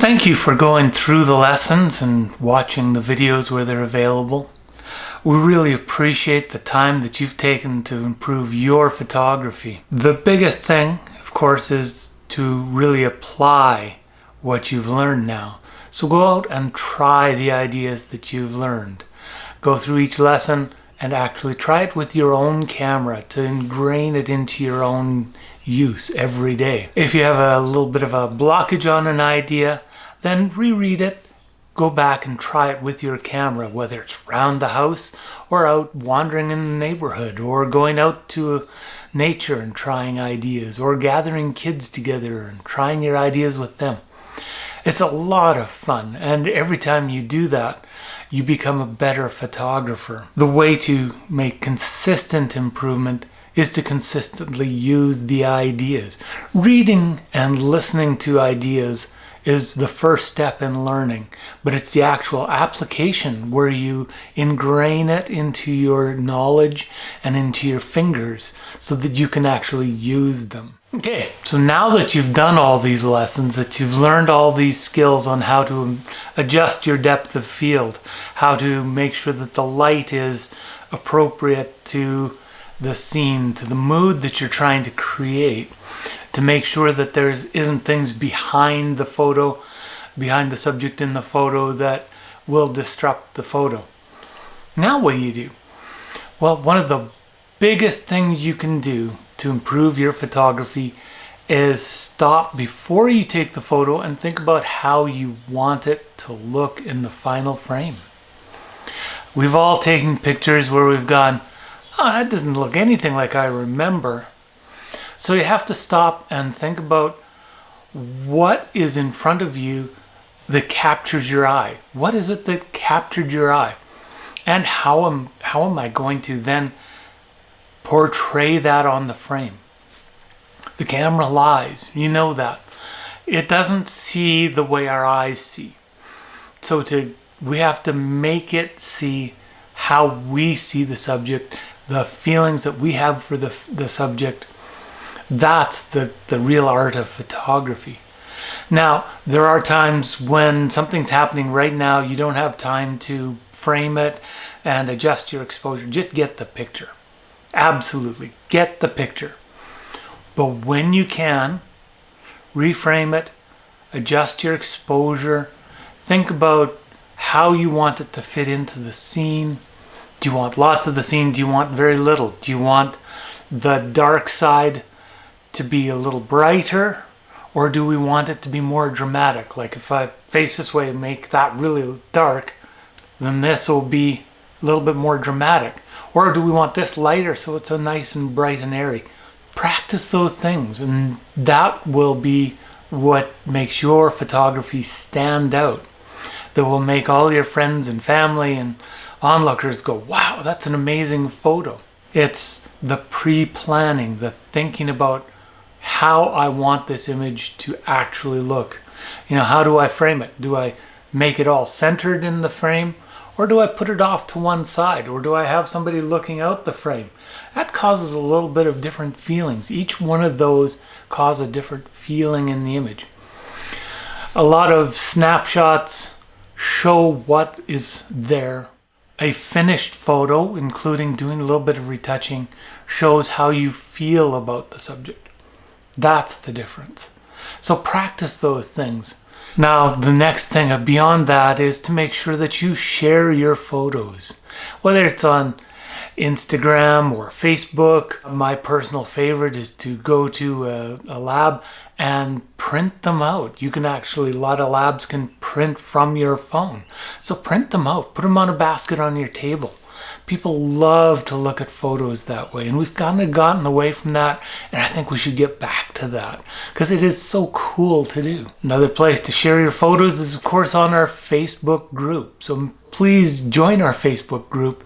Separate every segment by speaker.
Speaker 1: Thank you for going through the lessons and watching the videos where they're available. We really appreciate the time that you've taken to improve your photography. The biggest thing, of course, is to really apply what you've learned now. So go out and try the ideas that you've learned. Go through each lesson and actually try it with your own camera to ingrain it into your own use every day. If you have a little bit of a blockage on an idea, then reread it, go back and try it with your camera, whether it's around the house or out wandering in the neighborhood or going out to nature and trying ideas or gathering kids together and trying your ideas with them. It's a lot of fun, and every time you do that, you become a better photographer. The way to make consistent improvement is to consistently use the ideas. Reading and listening to ideas is the first step in learning, but it's the actual application where you ingrain it into your knowledge and into your fingers so that you can actually use them. Okay, so now that you've done all these lessons, that you've learned all these skills on how to adjust your depth of field, how to make sure that the light is appropriate to the scene, to the mood that you're trying to create, to make sure that there isn't things behind the photo, behind the subject in the photo that will disrupt the photo. Now what do? Well, one of the biggest things you can do to improve your photography is stop before you take the photo and think about how you want it to look in the final frame. We've all taken pictures where we've gone, oh, that doesn't look anything like I remember. So you have to stop and think about what is in front of you that captures your eye. What is it that captured your eye? And how am I going to then portray that on the frame? The camera lies, you know that. It doesn't see the way our eyes see. So we have to make it see how we see the subject, the feelings that we have for the subject. That's the real art of photography. Now, there are times when something's happening right now, you don't have time to frame it and adjust your exposure. Just get the picture. Absolutely, get the picture. But when you can, reframe it, adjust your exposure, think about how you want it to fit into the scene. Do you want lots of the scene? Do you want very little? Do you want the dark side to be a little brighter? Or do we want it to be more dramatic? Like if I face this way and make that really dark, then this will be a little bit more dramatic. Or do we want this lighter so it's a nice and bright and airy? Practice those things, and that will be what makes your photography stand out. That will make all your friends and family and onlookers go, wow, that's an amazing photo. It's the pre-planning, the thinking about how I want this image to actually look. How do I frame it? Do I make it all centered in the frame? Or do I put it off to one side? Or do I have somebody looking out the frame? That causes a little bit of different feelings. Each one of those cause a different feeling in the image. A lot of snapshots show what is there. A finished photo, including doing a little bit of retouching, shows how you feel about the subject. That's the difference. So practice those things. Now, the next thing beyond that is to make sure that you share your photos, whether it's on Instagram or Facebook. My personal favorite is to go to a lab and print them out. You can actually, a lot of labs can print from your phone. So print them out, put them on a basket on your table. People love to look at photos that way, and we've kind of gotten away from that, and I think we should get back to that because it is so cool to do. Another place to share your photos is, of course, on our Facebook group. So please join our Facebook group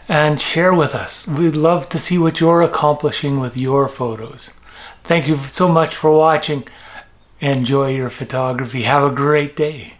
Speaker 1: and share with us. We'd love to see what you're accomplishing with your photos. Thank you so much for watching. Enjoy your photography. Have a great day.